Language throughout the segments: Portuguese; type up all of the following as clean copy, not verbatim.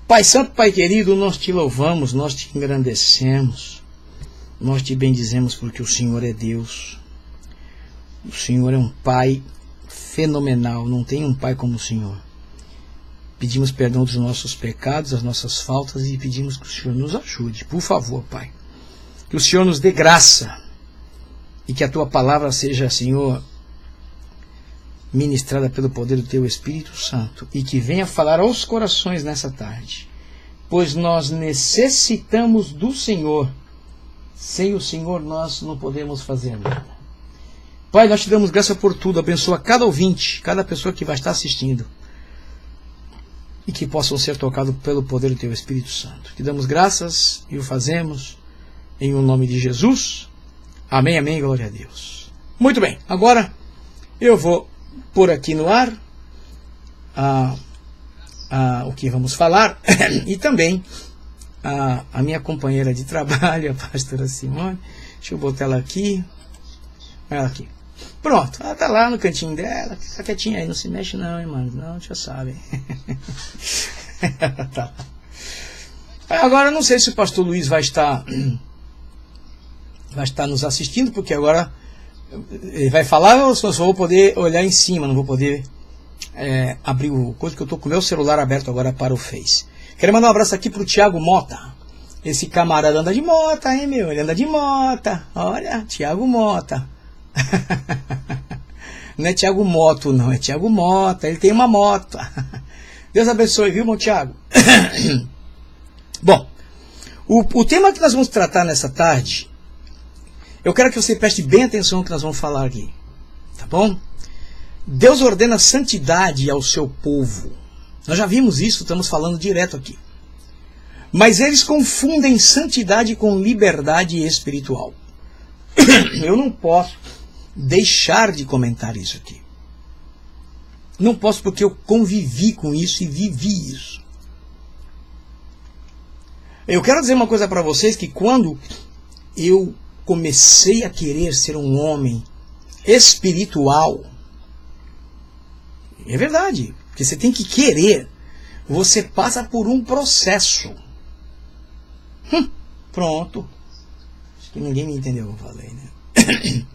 Pai Santo, Pai querido, nós te louvamos, nós te engrandecemos, nós te bendizemos porque o Senhor é Deus. O Senhor é um Pai fenomenal, não tem um Pai como o Senhor. Pedimos perdão dos nossos pecados, das nossas faltas e pedimos que o Senhor nos ajude, por favor, Pai. Que o Senhor nos dê graça e que a Tua palavra seja, Senhor, ministrada pelo poder do Teu Espírito Santo e que venha falar aos corações nessa tarde, pois nós necessitamos do Senhor. Sem o Senhor nós não podemos fazer nada. Pai, nós te damos graça por tudo, abençoa cada ouvinte, cada pessoa que vai estar assistindo e que possam ser tocados pelo poder do Teu Espírito Santo. Te damos graças e o fazemos em o nome de Jesus. Amém, amém, glória a Deus. Muito bem, agora eu vou pôr aqui no ar o que vamos falar e também a minha companheira de trabalho, a pastora Simone. Deixa eu botar ela aqui. Ela aqui. Pronto, ela está lá no cantinho dela, fica quietinha aí, não se mexe não, hein, mano, não, já sabem. Tá. Agora, não sei se o pastor Luiz vai estar nos assistindo, porque agora ele vai falar, eu só vou poder olhar em cima, não vou poder abrir o coisa, que eu estou com o meu celular aberto agora para o Face. Quero mandar um abraço aqui para o Thiago Mota. Esse camarada anda de moto, hein, meu? Ele anda de moto. Olha, Thiago Mota. Não é Thiago Moto, não, é Thiago Mota. Ele tem uma moto. Deus abençoe, viu, meu Thiago? Bom, o tema que nós vamos tratar nessa tarde, eu quero que você preste bem atenção no que nós vamos falar aqui, tá bom? Deus ordena santidade ao seu povo. Nós já vimos isso, estamos falando direto aqui. Mas eles confundem santidade com liberdade espiritual. Eu não posso deixar de comentar isso aqui. Não posso, porque eu convivi com isso e vivi isso. Eu quero dizer uma coisa para vocês, que quando eu comecei a querer ser um homem espiritual, é verdade, porque você tem que querer, você passa por um processo. Pronto. Acho que ninguém me entendeu o que eu falei, né?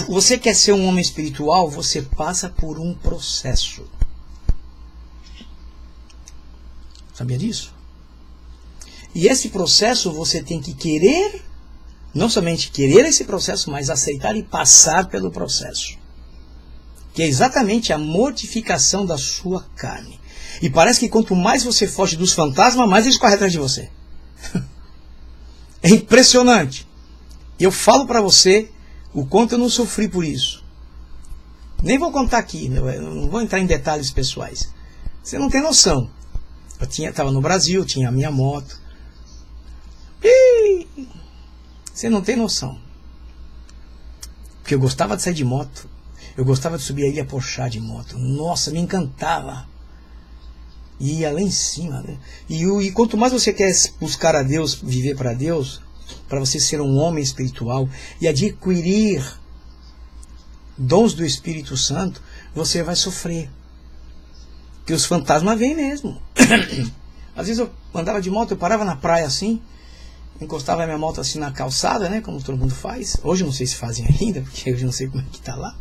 Você quer ser um homem espiritual, você passa por um processo. Sabia disso? E esse processo você tem que querer, não somente querer esse processo, mas aceitar e passar pelo processo. Que é exatamente a mortificação da sua carne. E parece que quanto mais você foge dos fantasmas, mais eles correm atrás de você. É impressionante. Eu falo para você o quanto eu não sofri por isso. Nem vou contar aqui, eu não vou entrar em detalhes pessoais. Você não tem noção. Eu estava no Brasil, tinha a minha moto. Você não tem noção. Porque eu gostava de sair de moto. Eu gostava de subir a Ilha Porchá de moto. Nossa, me encantava. E ia lá em cima, né? E quanto mais você quer buscar a Deus, viver para Deus, para você ser um homem espiritual e adquirir dons do Espírito Santo, você vai sofrer. Porque os fantasmas vêm mesmo. Às vezes eu andava de moto, eu parava na praia assim, encostava a minha moto assim na calçada, né, como todo mundo faz. Hoje eu não sei se fazem ainda, porque hoje eu não sei como é que tá lá.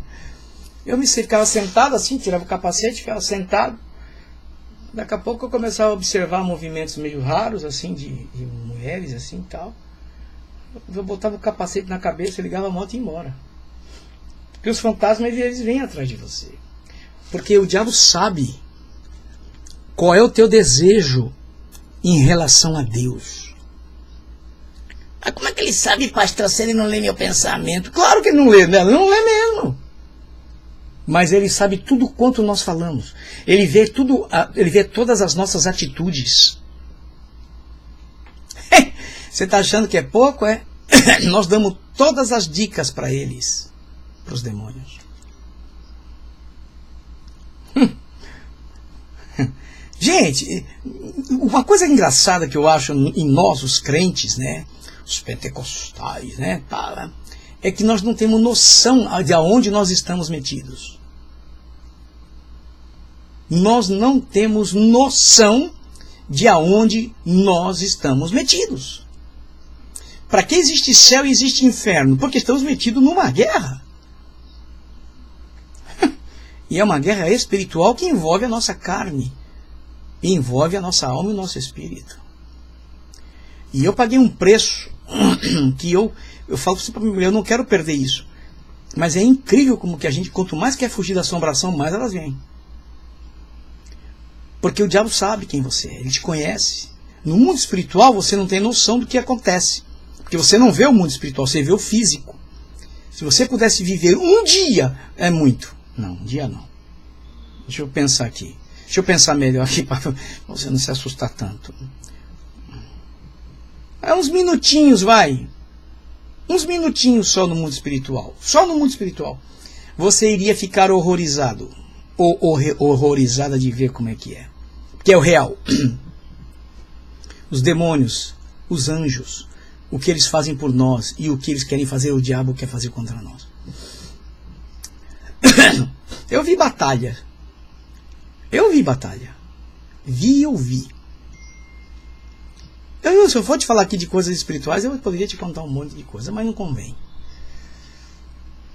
Eu ficava sentado assim, tirava o capacete, ficava sentado. Daqui a pouco eu começava a observar movimentos meio raros, assim, de mulheres, assim, tal. Eu botava o capacete na cabeça, ligava a moto e ia embora. Porque os fantasmas, eles vêm atrás de você. Porque o diabo sabe qual é o teu desejo em relação a Deus. Mas como é que ele sabe, pastor, se ele não lê meu pensamento? Claro que ele não lê, né? Ele não lê mesmo. Mas ele sabe tudo quanto nós falamos. Ele vê tudo, ele vê todas as nossas atitudes. Você está achando que é pouco, é? Nós damos todas as dicas para eles, para os demônios. Gente, uma coisa engraçada que eu acho em nós, os crentes, né, os pentecostais, né, é que nós não temos noção de aonde nós estamos metidos. nós não temos noção de aonde nós estamos metidos. Para que existe céu e existe inferno? Porque estamos metidos numa guerra. E é uma guerra espiritual que envolve a nossa carne, envolve a nossa alma e o nosso espírito. E eu paguei um preço que eu falo para mim, eu não quero perder isso. Mas é incrível como que a gente, quanto mais quer fugir da assombração, mais elas vêm. Porque o diabo sabe quem você é, ele te conhece. No mundo espiritual você não tem noção do que acontece. Porque você não vê o mundo espiritual, você vê o físico. Se você pudesse viver um dia, é muito. Não, um dia não. Deixa eu pensar aqui. Deixa eu pensar melhor aqui para você não se assustar tanto. É uns minutinhos, vai. Uns minutinhos só no mundo espiritual. Só no mundo espiritual. Você iria ficar horrorizado. Ou horrorizada de ver como é que é. Porque é o real. Os demônios, os anjos, o que eles fazem por nós e o que eles querem fazer, o diabo quer fazer contra nós. Eu vi batalha. Vi e ouvi. Se eu for te falar aqui de coisas espirituais, eu poderia te contar um monte de coisa, mas não convém.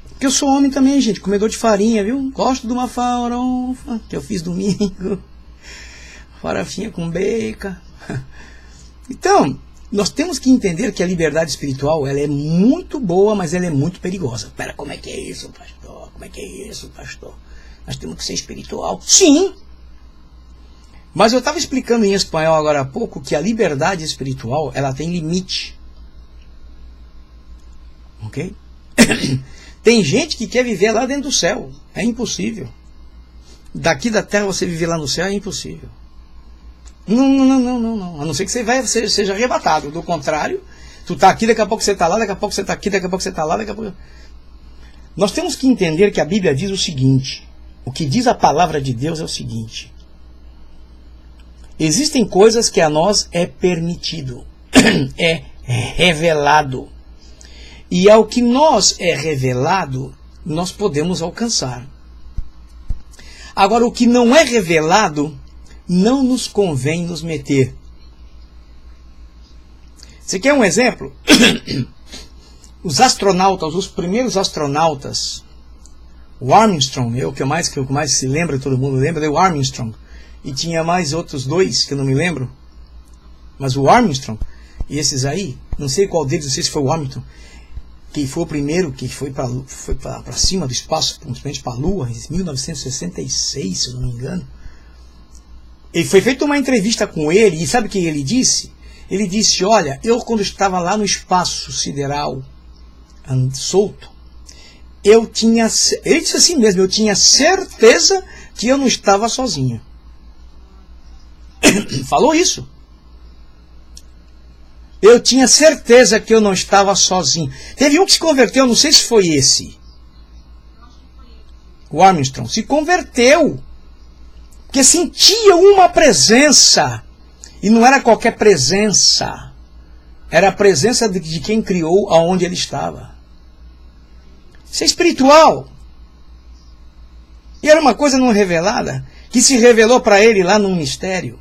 Porque eu sou homem também, gente, comedor de farinha, viu? Gosto de uma farofa que eu fiz domingo. Farofinha com bacon. Então, nós temos que entender que a liberdade espiritual, ela é muito boa, mas ela é muito perigosa. Pera, como é que é isso, pastor? Como é que é isso, pastor? Nós temos que ser espiritual. Sim! Mas eu estava explicando em espanhol agora há pouco que a liberdade espiritual, ela tem limite. Ok? Tem gente que quer viver lá dentro do céu. É impossível. Daqui da terra você viver lá no céu é impossível. Não. A não ser que você seja arrebatado. Do contrário, tu está aqui, daqui a pouco você está lá, daqui a pouco você está aqui, daqui a pouco você está lá, daqui a pouco... Nós temos que entender que a Bíblia diz o seguinte. O que diz a palavra de Deus é o seguinte. Existem coisas que a nós é permitido, é revelado. E ao que nós é revelado, nós podemos alcançar. Agora, o que não é revelado, não nos convém nos meter. Você quer um exemplo? Os astronautas, os primeiros astronautas, o Armstrong, o que mais se lembra, todo mundo lembra, é o Armstrong. E tinha mais outros dois, que eu não me lembro. Mas o Armstrong, e esses aí, não sei qual deles, não sei se foi o Armstrong, que foi o primeiro que foi para cima do espaço, principalmente para a Lua, em 1966, se eu não me engano. E foi feita uma entrevista com ele, e sabe o que ele disse? Ele disse, olha, eu quando estava lá no espaço sideral, solto, ele disse assim mesmo, eu tinha certeza que eu não estava sozinho. Falou isso. Eu tinha certeza que eu não estava sozinho. Teve um que se converteu, não sei se foi esse. O Armstrong se converteu. Porque sentia uma presença. E não era qualquer presença. Era a presença de quem criou aonde ele estava. Isso é espiritual. E era uma coisa não revelada, que se revelou para ele lá no mistério.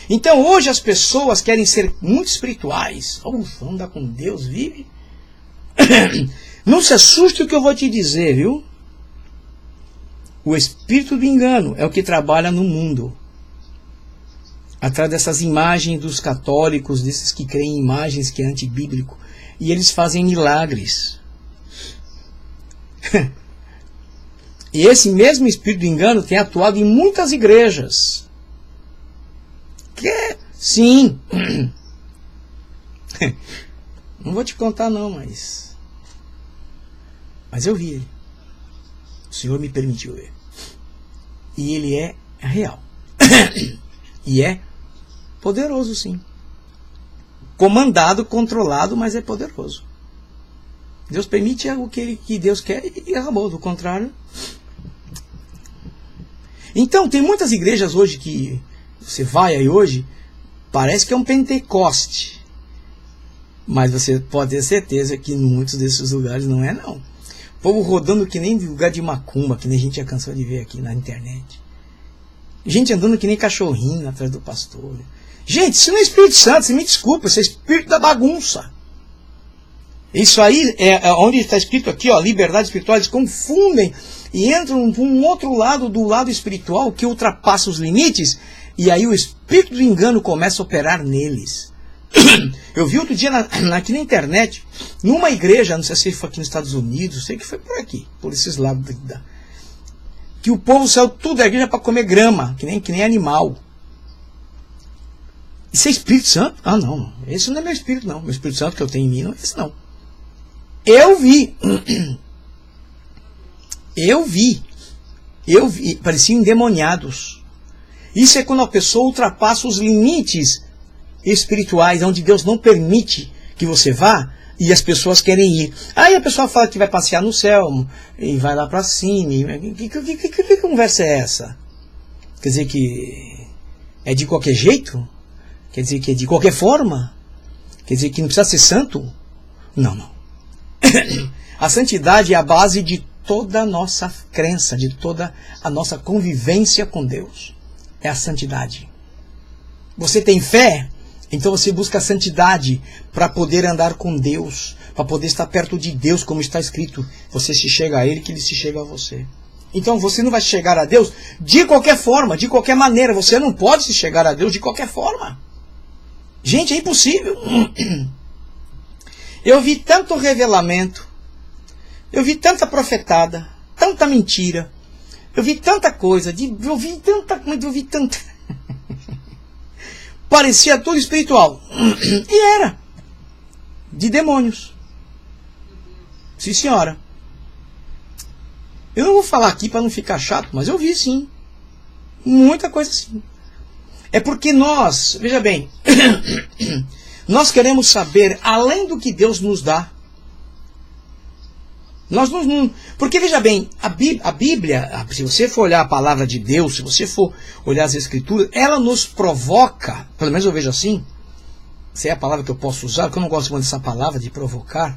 Então hoje as pessoas querem ser muito espirituais. Vamos andar com Deus, vive. Não se assuste o que eu vou te dizer, viu? O espírito do engano é o que trabalha no mundo. Atrás dessas imagens dos católicos, desses que creem em imagens que é antibíblico. E eles fazem milagres. E esse mesmo espírito do engano tem atuado em muitas igrejas. Sim. Não vou te contar não, mas eu vi ele. O Senhor me permitiu ver. E ele é real. E é poderoso, sim. Comandado, controlado, mas é poderoso. Deus permite o que Deus quer e acabou. Do contrário. Então, tem muitas igrejas hoje que você vai aí hoje, parece que é um Pentecoste. Mas você pode ter certeza que em muitos desses lugares não é, não. O povo rodando que nem lugar de macumba, que nem a gente já cansou de ver aqui na internet. Gente andando que nem cachorrinho atrás do pastor. Gente, isso não é Espírito Santo, você me desculpa, isso é espírito da bagunça. Isso aí é onde está escrito aqui, ó, liberdade espiritual, eles confundem e entram por um outro lado do lado espiritual que ultrapassa os limites, e aí o espírito do engano começa a operar neles. Eu vi outro dia aqui na internet, numa igreja, não sei se foi aqui nos Estados Unidos, sei que foi por aqui, por esses lados, que o povo saiu tudo da igreja para comer grama, que nem animal. Isso é Espírito Santo? Ah, não, esse não é meu espírito, não. Meu Espírito Santo que eu tenho em mim não é esse, não. Eu vi, pareciam endemoniados. Isso é quando a pessoa ultrapassa os limites espirituais, onde Deus não permite que você vá, e as pessoas querem ir. Aí a pessoa fala que vai passear no céu, e vai lá para cima. Que conversa é essa? Quer dizer que é de qualquer jeito? Quer dizer que é de qualquer forma? Quer dizer que não precisa ser santo? Não. A santidade é a base de toda a nossa crença, de toda a nossa convivência com Deus. É a santidade. Você tem fé? Então você busca a santidade para poder andar com Deus, para poder estar perto de Deus, como está escrito. Você se chega a Ele, que Ele se chega a você. Então você não vai chegar a Deus de qualquer forma, de qualquer maneira. Você não pode se chegar a Deus de qualquer forma. Gente, é impossível. Eu vi tanto revelamento, eu vi tanta profetada, tanta mentira, eu vi tanta coisa, eu vi tanta... Parecia tudo espiritual. E era. De demônios. Sim, senhora. Eu não vou falar aqui para não ficar chato, mas eu vi sim. Muita coisa assim. É porque nós, veja bem, nós queremos saber além do que Deus nos dá. Nós não, porque veja bem, a Bíblia, se você for olhar a palavra de Deus, se você for olhar as Escrituras, ela nos provoca, pelo menos eu vejo assim, se é a palavra que eu posso usar, porque eu não gosto muito dessa palavra de provocar,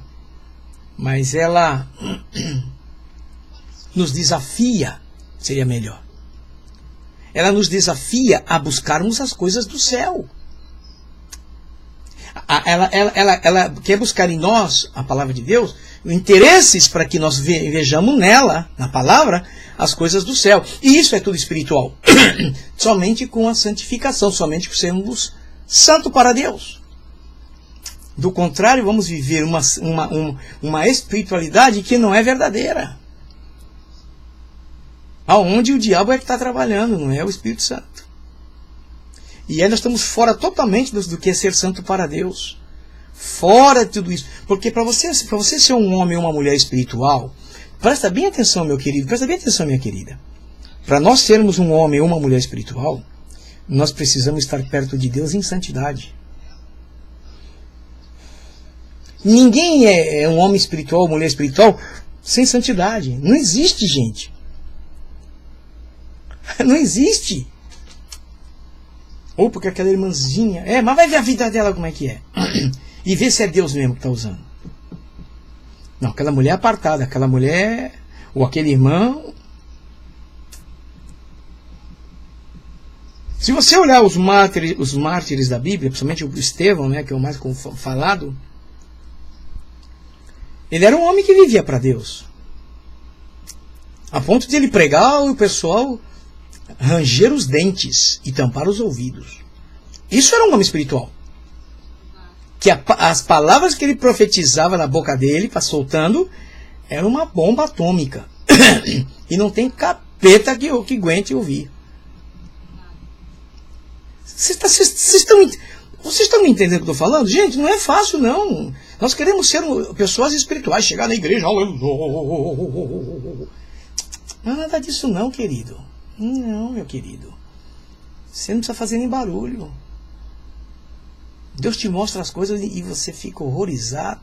mas ela nos desafia, seria melhor. Ela nos desafia a buscarmos as coisas do céu. Ela quer buscar em nós, a palavra de Deus, interesses para que nós vejamos nela, na palavra, as coisas do céu. E isso é tudo espiritual. Somente com a santificação, somente com sermos santos para Deus. Do contrário, vamos viver uma espiritualidade que não é verdadeira. Aonde o diabo é que está trabalhando, não é o Espírito Santo. E aí nós estamos fora totalmente do que é ser santo para Deus. Fora de tudo isso. Porque para você ser um homem ou uma mulher espiritual, presta bem atenção, meu querido, presta bem atenção, minha querida. Para nós sermos um homem ou uma mulher espiritual, nós precisamos estar perto de Deus em santidade. Ninguém é um homem espiritual ou mulher espiritual sem santidade. Não existe, gente. Não existe. Ou porque aquela irmãzinha... mas vai ver a vida dela como é que é. E ver se é Deus mesmo que está usando. Não, aquela mulher é apartada. Aquela mulher... Ou aquele irmão... Se você olhar os mártires da Bíblia, principalmente o Estevão, né, que é o mais falado... Ele era um homem que vivia para Deus. A ponto de ele pregar o pessoal... ranger os dentes e tampar os ouvidos. Isso era um homem espiritual. Que as palavras que ele profetizava na boca dele, soltando, era uma bomba atômica. E não tem capeta que aguente ouvir. Vocês estão me entendendo o que eu estou falando? Gente, não é fácil, não. Nós queremos ser pessoas espirituais, chegar na igreja. Nada disso não, querido. Não, meu querido. Você não precisa fazer nem barulho. Deus te mostra as coisas e você fica horrorizado.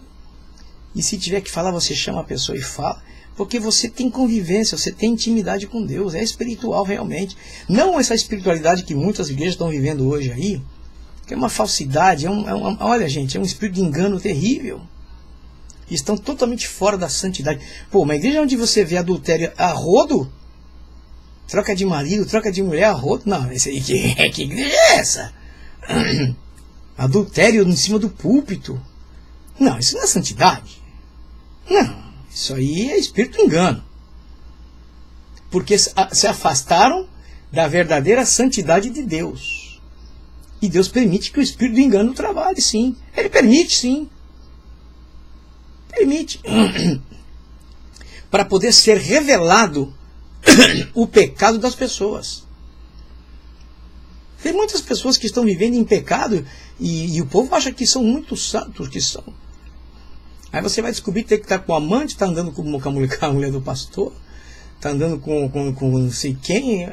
E se tiver que falar, você chama a pessoa e fala. Porque você tem convivência, você tem intimidade com Deus. É espiritual realmente. Não essa espiritualidade que muitas igrejas estão vivendo hoje aí. Que é uma falsidade. Olha, gente, é um espírito de engano terrível. E estão totalmente fora da santidade. Pô, uma igreja onde você vê adultério a rodo... troca de marido, troca de mulher a rodo. Não, esse aí, que igreja é essa? Adultério em cima do púlpito. Não, isso não é santidade. Não, isso aí é espírito engano. Porque se afastaram da verdadeira santidade de Deus. E Deus permite que o espírito do engano trabalhe, sim. Ele permite, sim. Permite. Para poder ser revelado o pecado das pessoas. Tem muitas pessoas que estão vivendo em pecado e o povo acha que são muito santos, que são. Aí você vai descobrir que tem que estar com o amante, está andando com a mulher do pastor, está andando com não sei quem,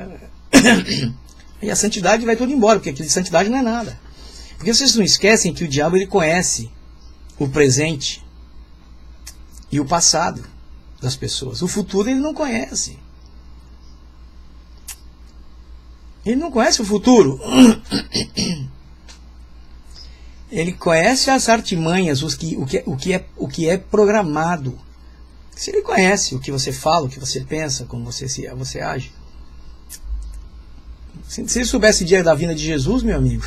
e a santidade vai tudo embora, porque aquilo de santidade não é nada. Porque vocês não esquecem que o diabo ele conhece o presente e o passado das pessoas. O futuro ele não conhece. Ele não conhece o futuro. Ele conhece as artimanhas, o que é programado. Se ele conhece o que você fala, o que você pensa, como você age. Se ele soubesse o dia da vinda de Jesus, meu amigo,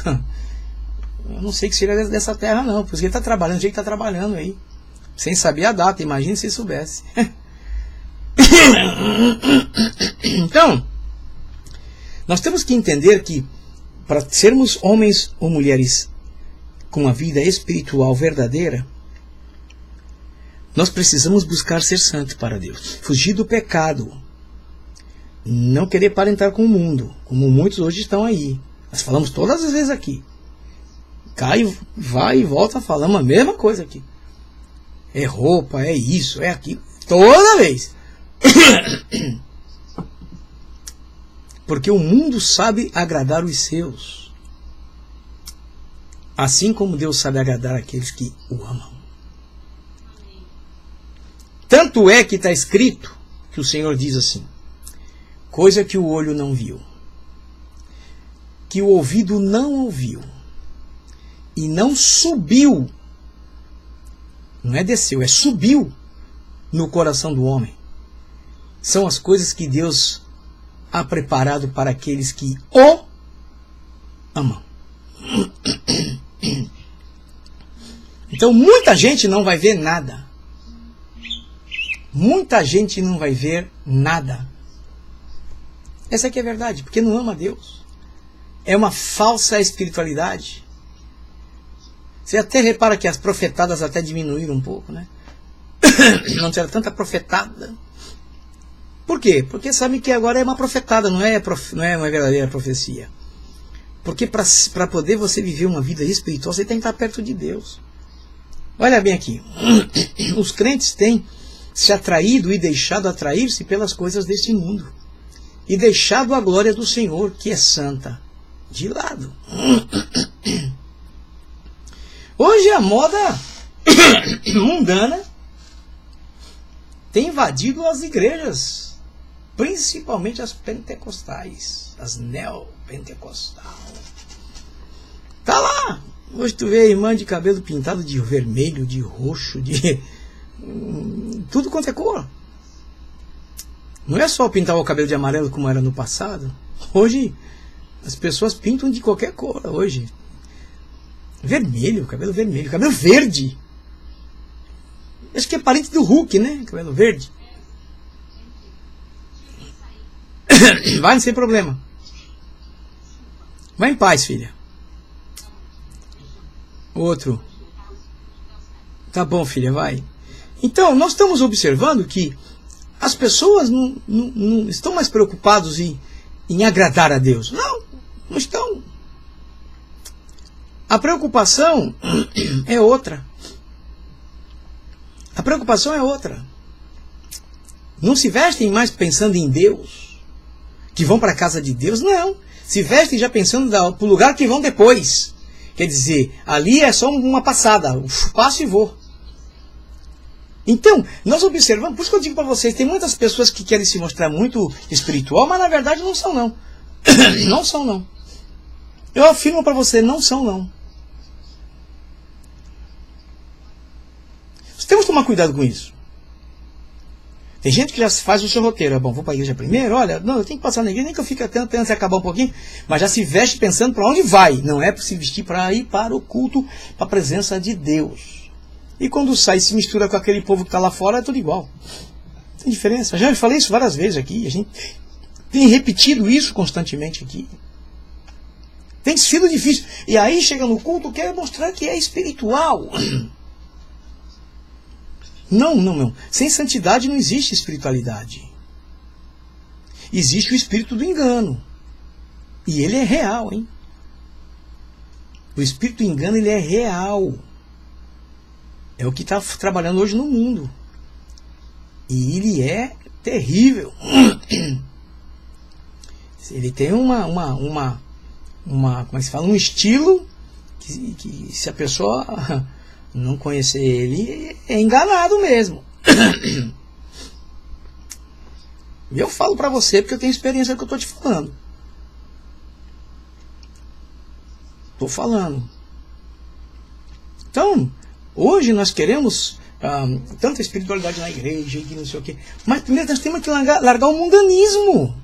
eu não sei que seria dessa terra não, porque ele está trabalhando do jeito que está trabalhando aí. Sem saber a data, imagine se ele soubesse. Então, nós temos que entender que para sermos homens ou mulheres com uma vida espiritual verdadeira, nós precisamos buscar ser santo para Deus. Fugir do pecado. Não querer parentar com o mundo, como muitos hoje estão aí. Nós falamos todas as vezes aqui. Cai, vai e volta, falamos a mesma coisa aqui. É roupa, é isso, é aquilo. Toda vez. Porque o mundo sabe agradar os seus. Assim como Deus sabe agradar aqueles que o amam. Tanto é que está escrito que o Senhor diz assim: coisa que o olho não viu, que o ouvido não ouviu, e não subiu, não é desceu, é subiu no coração do homem. São as coisas que Deus há preparado para aqueles que o amam. Então muita gente não vai ver nada. Muita gente não vai ver nada. Essa aqui é a verdade, porque não ama Deus. É uma falsa espiritualidade. Você até repara que as profetadas até diminuíram um pouco, né? Não tinha tanta profetada. Por quê? Porque sabem que agora é uma profetada, não é uma verdadeira profecia. Porque para poder você viver uma vida espiritual, você tem que estar perto de Deus. Olha bem aqui. Os crentes têm se atraído e deixado atrair-se pelas coisas deste mundo. E deixado a glória do Senhor, que é santa, de lado. Hoje a moda mundana tem invadido as igrejas, principalmente as pentecostais, as neopentecostais. Tá lá. Hoje tu vê a irmã de cabelo pintado de vermelho, de roxo, de tudo quanto é cor. Não é só pintar o cabelo de amarelo como era no passado. Hoje as pessoas pintam de qualquer cor. Hoje vermelho, cabelo verde. Acho que é parente do Hulk, né? Cabelo verde. Vai, sem problema. Vai em paz, filha. Outro. Tá bom, filha, vai. Então, nós estamos observando que as pessoas não estão mais preocupadas em agradar a Deus. Não estão. A preocupação é outra. A preocupação é outra. Não se vestem mais pensando em Deus, que vão para a casa de Deus, não. Se vestem já pensando para o lugar que vão depois. Quer dizer, ali é só uma passada, passo e vou. Então, nós observamos, por isso que eu digo para vocês, tem muitas pessoas que querem se mostrar muito espiritual, mas na verdade não são não. Não são não. Eu afirmo para você, não são não. Nós temos que tomar cuidado com isso. Tem gente que já faz o seu roteiro. Bom, vou para a igreja primeiro, olha, não, eu tenho que passar na igreja, nem que eu fique até antes de acabar um pouquinho, mas já se veste pensando para onde vai. Não é para se vestir para ir para o culto, para a presença de Deus. E quando sai e se mistura com aquele povo que está lá fora, é tudo igual. Tem diferença. Já falei isso várias vezes aqui. A gente tem repetido isso constantemente aqui. Tem sido difícil. E aí chega no culto, quer mostrar que é espiritual. Não. Sem santidade não existe espiritualidade. Existe o espírito do engano. E ele é real, hein? O espírito do engano, ele é real. É o que está trabalhando hoje no mundo. E ele é terrível. Ele tem como é que se fala? Um estilo que se a pessoa não conhecer ele, é enganado mesmo. E eu falo para você porque eu tenho experiência do que eu estou te falando. Estou falando. Então, hoje nós queremos tanta espiritualidade na igreja e não sei o quê. Mas primeiro nós temos que largar o mundanismo.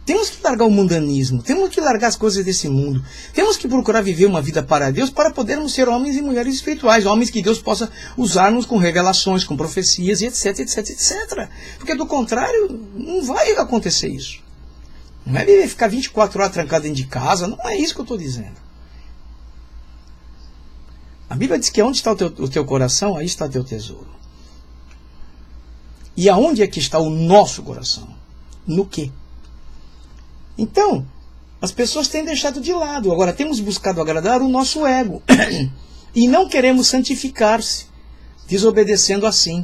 Temos que largar o mundanismo, temos que largar as coisas desse mundo. Temos que procurar viver uma vida para Deus para podermos ser homens e mulheres espirituais. Homens que Deus possa usar-nos com revelações, com profecias, e etc, etc, etc. Porque do contrário, não vai acontecer isso. Não é ficar 24 horas trancado dentro de casa, não é isso que eu estou dizendo. A Bíblia diz que onde está o teu coração, aí está o teu tesouro. E aonde é que está o nosso coração? No quê? Então, as pessoas têm deixado de lado. Agora, temos buscado agradar o nosso ego. E não queremos santificar-se, desobedecendo assim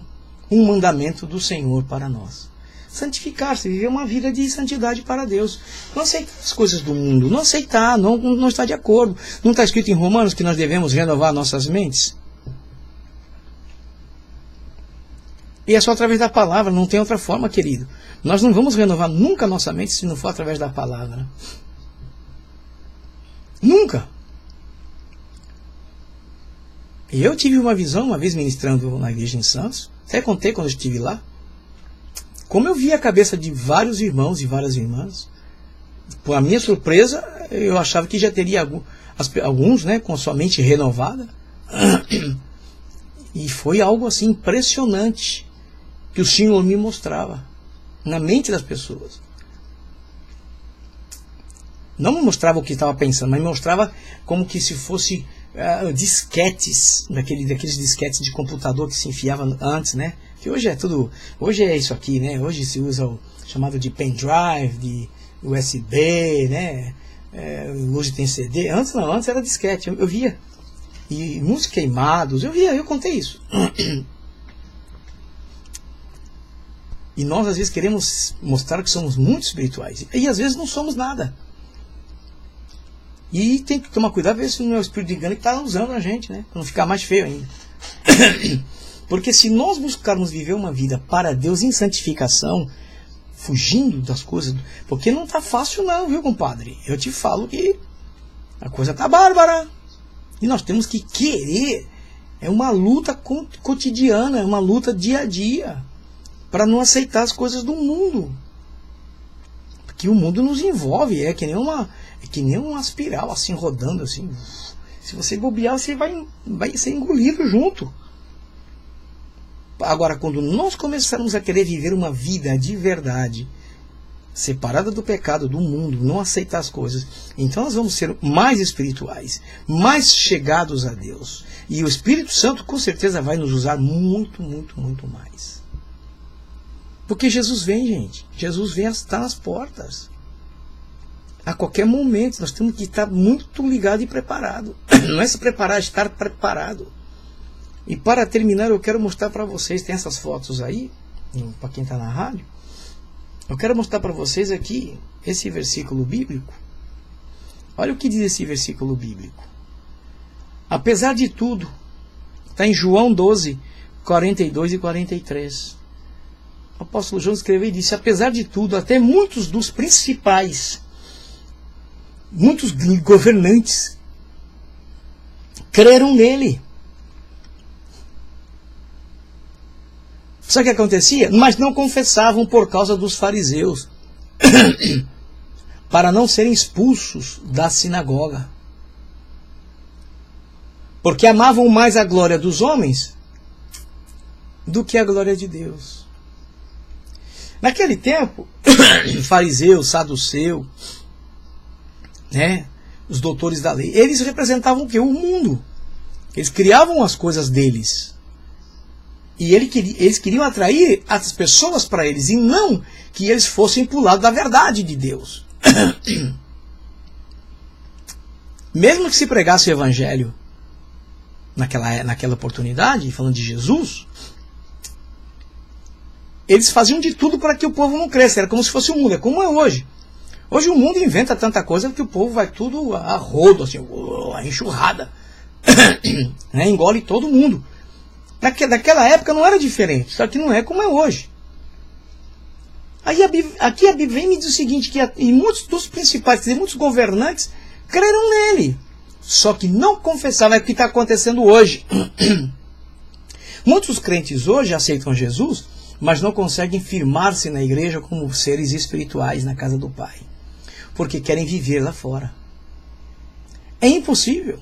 um mandamento do Senhor para nós. Santificar-se, viver uma vida de santidade para Deus. Não aceitar as coisas do mundo, não aceitar, não está de acordo. Não está escrito em Romanos que nós devemos renovar nossas mentes? E é só através da palavra, não tem outra forma, querido. Nós não vamos renovar nunca a nossa mente se não for através da palavra. Nunca. E eu tive uma visão, uma vez ministrando na igreja em Santos, até contei quando eu estive lá, como eu vi a cabeça de vários irmãos e várias irmãs. Por a minha surpresa, eu achava que já teria alguns, né, com sua mente renovada. E foi algo assim impressionante que o Senhor me mostrava na mente das pessoas. Não me mostrava o que estava pensando, mas me mostrava como que se fosse disquetes, daqueles disquetes de computador que se enfiava antes, né? Que hoje é tudo, hoje é isso aqui, né? Hoje se usa o chamado de pendrive, de USB, né? Hoje tem CD. Antes não, antes era disquete, eu via. E muitos queimados, eu contei isso. E nós às vezes queremos mostrar que somos muito espirituais. E às vezes não somos nada. E tem que tomar cuidado, ver se não é o espírito de engano que está usando a gente, né? Para não ficar mais feio ainda. Porque se nós buscarmos viver uma vida para Deus em santificação, fugindo das coisas, porque não está fácil não, viu, compadre? Eu te falo que a coisa está bárbara. E nós temos que querer. É uma luta cotidiana, é uma luta dia a dia, para não aceitar as coisas do mundo. Porque o mundo nos envolve, é que nem uma espiral assim, rodando assim. Se você bobear, você vai ser engolido junto. Agora, quando nós começarmos a querer viver uma vida de verdade, separada do pecado, do mundo, não aceitar as coisas, então nós vamos ser mais espirituais, mais chegados a Deus. E o Espírito Santo com certeza vai nos usar muito, muito, muito mais. Porque Jesus vem, gente. Jesus vem, está nas portas. A qualquer momento nós temos que estar muito ligado e preparado. Não é se preparar, é estar preparado. E para terminar, eu quero mostrar para vocês, tem essas fotos aí, para quem está na rádio. Eu quero mostrar para vocês aqui esse versículo bíblico. Olha o que diz esse versículo bíblico. Apesar de tudo, está em João 12, 42 e 43. O apóstolo João escreveu e disse: apesar de tudo, até muitos dos principais, muitos governantes, creram nele. Sabe o que acontecia? Mas não confessavam por causa dos fariseus, para não serem expulsos da sinagoga. Porque amavam mais a glória dos homens do que a glória de Deus. Naquele tempo, fariseu, saduceu, né, os doutores da lei, eles representavam o quê? O mundo. Eles criavam as coisas deles. E eles queriam atrair as pessoas para eles, e não que eles fossem para o lado da verdade de Deus. Mesmo que se pregasse o evangelho naquela oportunidade, falando de Jesus, eles faziam de tudo para que o povo não cresça. Era como se fosse o mundo, é como é hoje. Hoje o mundo inventa tanta coisa que o povo vai tudo a rodo, assim, a enxurrada. Né? Engole todo mundo. Naquela época não era diferente, só que não é como é hoje. Aí aqui a Bíblia vem me dizer o seguinte, e muitos dos principais, quer dizer, muitos governantes creram nele, só que não confessavam. É o que está acontecendo hoje. Muitos crentes hoje aceitam Jesus, mas não conseguem firmar-se na igreja como seres espirituais na casa do Pai, porque querem viver lá fora. É impossível.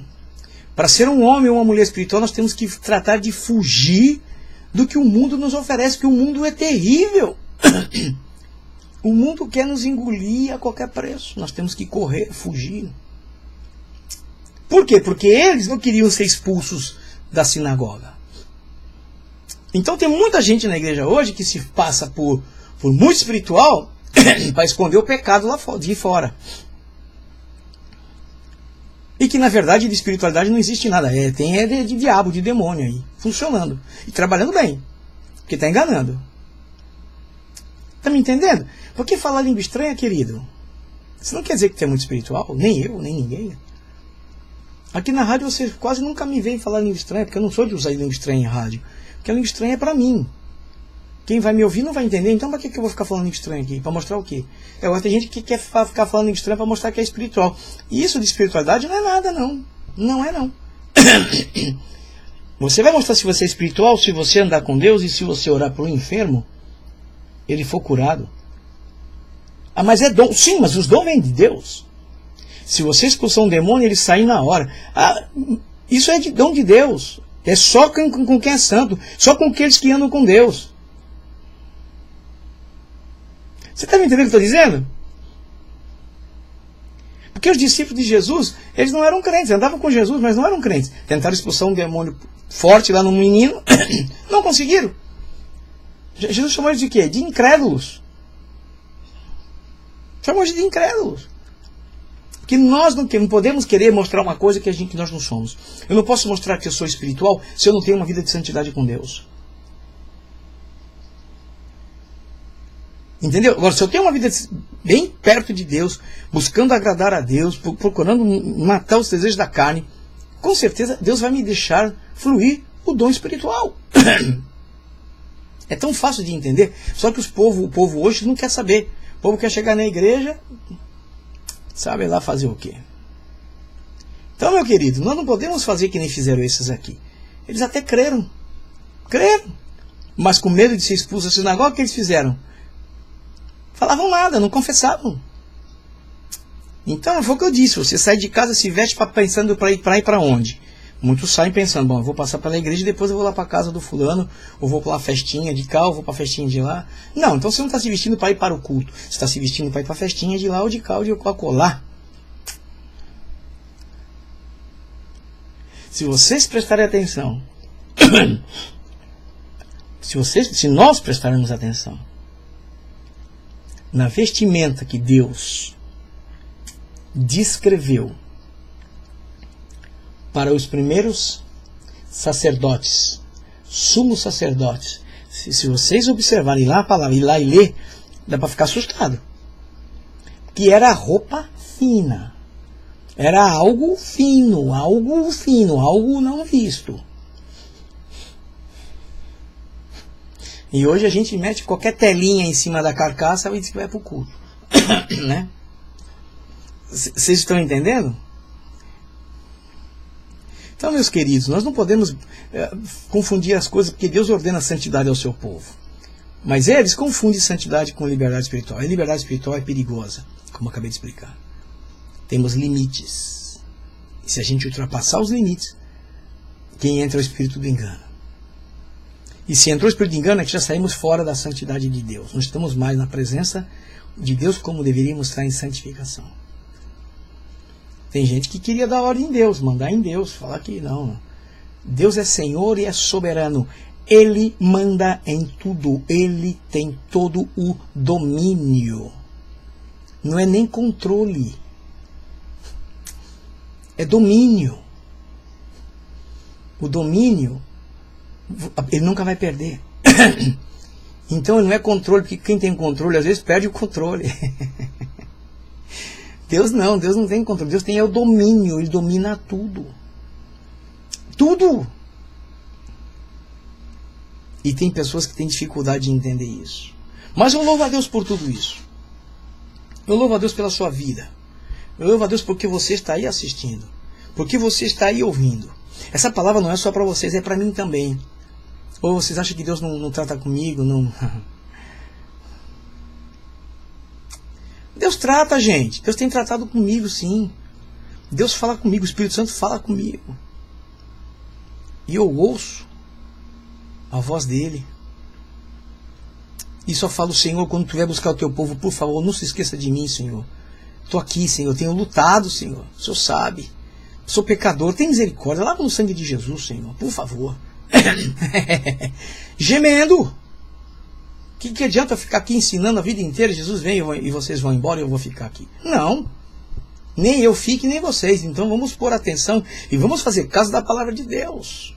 Para ser um homem ou uma mulher espiritual, nós temos que tratar de fugir do que o mundo nos oferece, porque o mundo é terrível. O mundo quer nos engolir a qualquer preço. Nós temos que correr, fugir. Por quê? Porque eles não queriam ser expulsos da sinagoga. Então tem muita gente na igreja hoje que se passa por muito espiritual para esconder o pecado lá de fora. E que na verdade de espiritualidade não existe nada. Tem de diabo, de demônio aí, funcionando. E trabalhando bem. Porque está enganando. Está me entendendo? Porque falar língua estranha, querido, isso não quer dizer que tu é muito espiritual. Nem eu, nem ninguém. Aqui na rádio você quase nunca me vê falar língua estranha, porque eu não sou de usar língua estranha em rádio. Porque a língua estranha é para mim. Quem vai me ouvir não vai entender. Então para que eu vou ficar falando língua estranha aqui? Para mostrar o quê? Agora tem gente que quer ficar falando língua estranha para mostrar que é espiritual. E isso de espiritualidade não é nada, não. Não é, não. Você vai mostrar se você é espiritual se você andar com Deus e se você orar para um enfermo, ele for curado. Ah, mas é dom. Sim, mas os dons vêm de Deus. Se você expulsar um demônio, ele sai na hora. Ah, isso é de dom de Deus. É só com quem é santo. Só com aqueles que andam com Deus. Você está me entendendo o que eu estou dizendo? Porque os discípulos de Jesus, eles não eram crentes. Andavam com Jesus, mas não eram crentes. Tentaram expulsar um demônio forte lá no menino. Não conseguiram. Jesus chamou eles de quê? De incrédulos. Chamou eles de incrédulos. Porque nós não podemos querer mostrar uma coisa que nós não somos. Eu não posso mostrar que eu sou espiritual se eu não tenho uma vida de santidade com Deus. Entendeu? Agora, se eu tenho uma vida bem perto de Deus, buscando agradar a Deus, procurando matar os desejos da carne, com certeza Deus vai me deixar fluir o dom espiritual. É tão fácil de entender, só que o povo hoje não quer saber. O povo quer chegar na igreja, sabe lá fazer o quê? Então, meu querido, nós não podemos fazer que nem fizeram esses aqui. Eles até creram, mas com medo de ser expulsos da sinagoga, o que eles fizeram? Falavam nada, não confessavam. Então, foi o que eu disse, você sai de casa, se veste pensando para ir para onde? Muitos saem pensando, bom, eu vou passar pela igreja e depois eu vou lá para casa do fulano, ou vou para uma festinha de cá, ou vou para a festinha de lá. Não, então você não está se vestindo para ir para o culto. Você está se vestindo para ir para a festinha de lá, ou de cá, ou de colar. Se vocês prestarem atenção, se nós prestarmos atenção na vestimenta que Deus descreveu para os primeiros sacerdotes, sumos sacerdotes, se vocês observarem lá a palavra, ir lá e ler, dá para ficar assustado. Que era roupa fina. Era algo fino, algo não visto. E hoje a gente mete qualquer telinha em cima da carcaça e diz que vai para o culto. Né? Vocês estão entendendo? Então, meus queridos, nós não podemos confundir as coisas, porque Deus ordena a santidade ao seu povo. Mas eles confundem santidade com liberdade espiritual. A liberdade espiritual é perigosa, como eu acabei de explicar. Temos limites. E se a gente ultrapassar os limites, quem entra é o espírito do engano. E se entrou o espírito do engano, a gente já saímos fora da santidade de Deus. Não estamos mais na presença de Deus como deveríamos estar em santificação. Tem gente que queria dar ordem em Deus, mandar em Deus, falar que não. Deus é Senhor e é soberano. Ele manda em tudo. Ele tem todo o domínio. Não é nem controle. É domínio. O domínio, ele nunca vai perder. Então não é controle, porque quem tem controle às vezes perde o controle. Deus não tem controle. Deus tem o domínio, ele domina tudo. Tudo! E tem pessoas que têm dificuldade de entender isso. Mas eu louvo a Deus por tudo isso. Eu louvo a Deus pela sua vida. Eu louvo a Deus porque você está aí assistindo. Porque você está aí ouvindo. Essa palavra não é só para vocês, é para mim também. Ou vocês acham que Deus não trata comigo? Não. Deus trata, gente. Deus tem tratado comigo, sim. Deus fala comigo, o Espírito Santo fala comigo. E eu ouço a voz dele. E só falo, Senhor, quando tu vier buscar o teu povo, por favor, não se esqueça de mim, Senhor. Estou aqui, Senhor, tenho lutado, Senhor. O Senhor sabe. Sou pecador, tem misericórdia. Lava no sangue de Jesus, Senhor, por favor. Gemendo. O que adianta ficar aqui ensinando a vida inteira? Jesus vem e vocês vão embora e eu vou ficar aqui. Não. Nem eu fique, nem vocês. Então vamos pôr atenção e vamos fazer caso da palavra de Deus.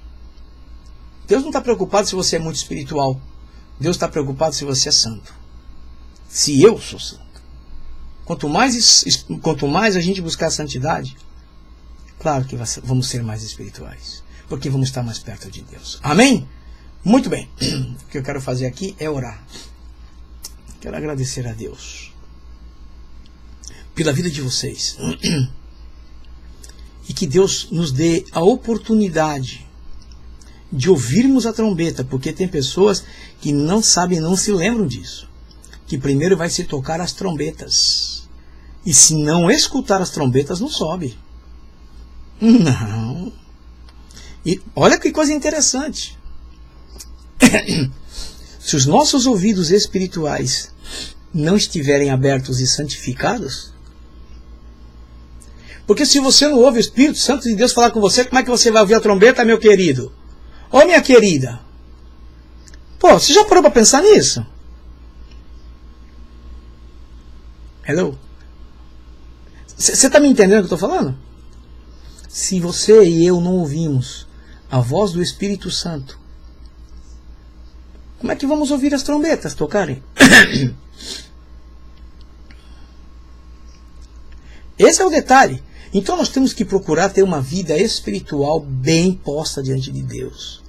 Deus não está preocupado se você é muito espiritual. Deus está preocupado se você é santo. Se eu sou santo. Quanto mais a gente buscar a santidade, claro que vamos ser mais espirituais. Porque vamos estar mais perto de Deus. Amém? Muito bem. O que eu quero fazer aqui é orar. Quero agradecer a Deus pela vida de vocês. E que Deus nos dê a oportunidade de ouvirmos a trombeta, porque tem pessoas que não sabem, não se lembram disso. Que primeiro vai se tocar as trombetas. E se não escutar as trombetas, não sobe. Não. E olha que coisa interessante. Se os nossos ouvidos espirituais não estiverem abertos e santificados, porque se você não ouve o Espírito Santo de Deus falar com você, como é que você vai ouvir a trombeta, meu querido? Ô minha querida, pô, você já parou para pensar nisso? Hello? Você está me entendendo o que eu estou falando? Se você e eu não ouvimos a voz do Espírito Santo, como é que vamos ouvir as trombetas tocarem? Esse é o detalhe. Então nós temos que procurar ter uma vida espiritual bem posta diante de Deus,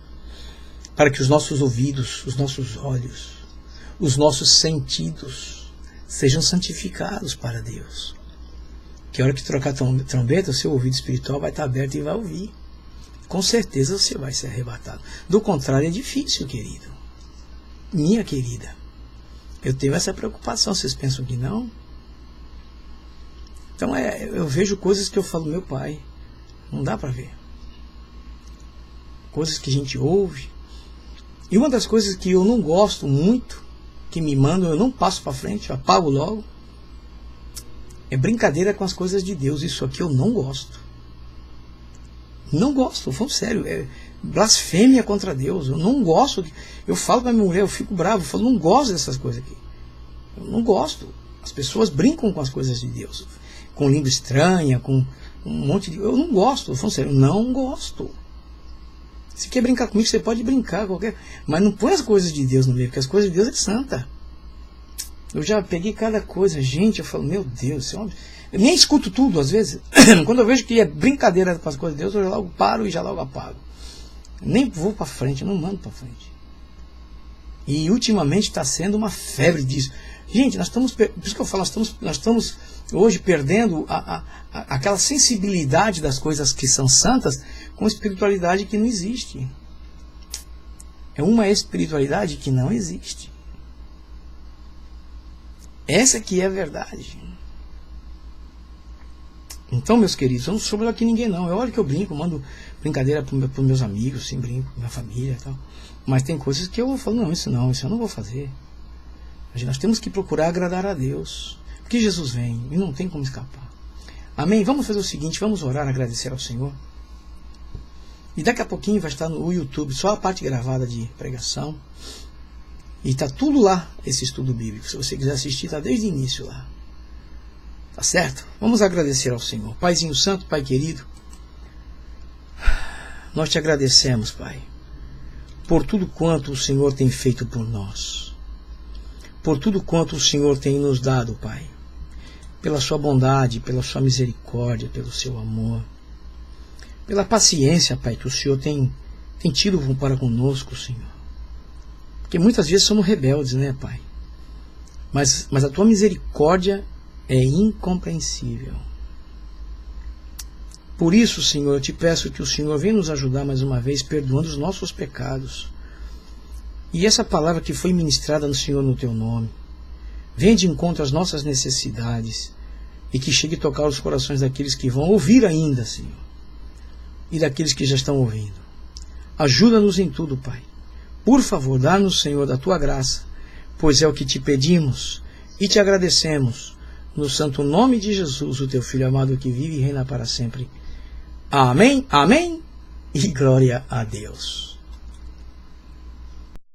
para que os nossos ouvidos, os nossos olhos, os nossos sentidos sejam santificados para Deus. Que a hora que trocar a trombeta, o seu ouvido espiritual vai estar aberto e vai ouvir. Com certeza você vai ser arrebatado. Do contrário, é difícil, querido. Minha querida, eu tenho essa preocupação. Vocês pensam que não? Então eu vejo coisas que eu falo, meu pai, não dá para ver. Coisas que a gente ouve. E uma das coisas que eu não gosto muito, que me mandam, eu não passo para frente, eu apago logo, é brincadeira com as coisas de Deus. Isso aqui eu não gosto. Não gosto, falando sério, é blasfêmia contra Deus. Eu não gosto. Eu falo para minha mulher, eu fico bravo, eu falo, não gosto dessas coisas aqui. Eu não gosto. As pessoas brincam com as coisas de Deus, com língua estranha, com um monte de... Eu não gosto, eu falo sério, não gosto. Se quer brincar comigo, você pode brincar, mas não põe as coisas de Deus no meio, porque as coisas de Deus é santa. Eu já peguei cada coisa, gente, eu falo, meu Deus, eu nem escuto tudo às vezes. Quando eu vejo que é brincadeira com as coisas de Deus, eu já logo paro e já logo apago. Nem vou para frente, eu não mando para frente. E ultimamente está sendo uma febre disso. Gente, nós estamos, por isso que eu falo, nós estamos hoje perdendo aquela sensibilidade das coisas que são santas, com espiritualidade que não existe. É uma espiritualidade que não existe. Essa que é a verdade. Então, meus queridos, eu não sou melhor que ninguém, não. É hora que eu brinco, mando brincadeira para os meus amigos, sim, brinco com minha família e tal. Mas tem coisas que eu falo, não, isso eu não vou fazer. Nós temos que procurar agradar a Deus. Porque Jesus vem e não tem como escapar. Amém? Vamos fazer o seguinte, vamos orar, agradecer ao Senhor. E daqui a pouquinho vai estar no YouTube só a parte gravada de pregação. E está tudo lá, esse estudo bíblico. Se você quiser assistir, está desde o início lá. Tá certo? Vamos agradecer ao Senhor. Paizinho Santo, Pai querido, nós te agradecemos, Pai, por tudo quanto o Senhor tem feito por nós. Por tudo quanto o Senhor tem nos dado, Pai. Pela sua bondade, pela sua misericórdia, pelo seu amor. Pela paciência, Pai, que o Senhor tem tido para conosco, Senhor. Porque muitas vezes somos rebeldes, né, Pai? Mas a tua misericórdia é incompreensível. Por isso, Senhor, eu te peço que o Senhor venha nos ajudar mais uma vez, perdoando os nossos pecados. E essa palavra que foi ministrada no Senhor no teu nome, venha de encontro às nossas necessidades e que chegue a tocar os corações daqueles que vão ouvir ainda, Senhor, e daqueles que já estão ouvindo. Ajuda-nos em tudo, Pai. Por favor, dá-nos, Senhor, da tua graça, pois é o que te pedimos e te agradecemos, no santo nome de Jesus, o teu Filho amado que vive e reina para sempre. Amém, amém e glória a Deus.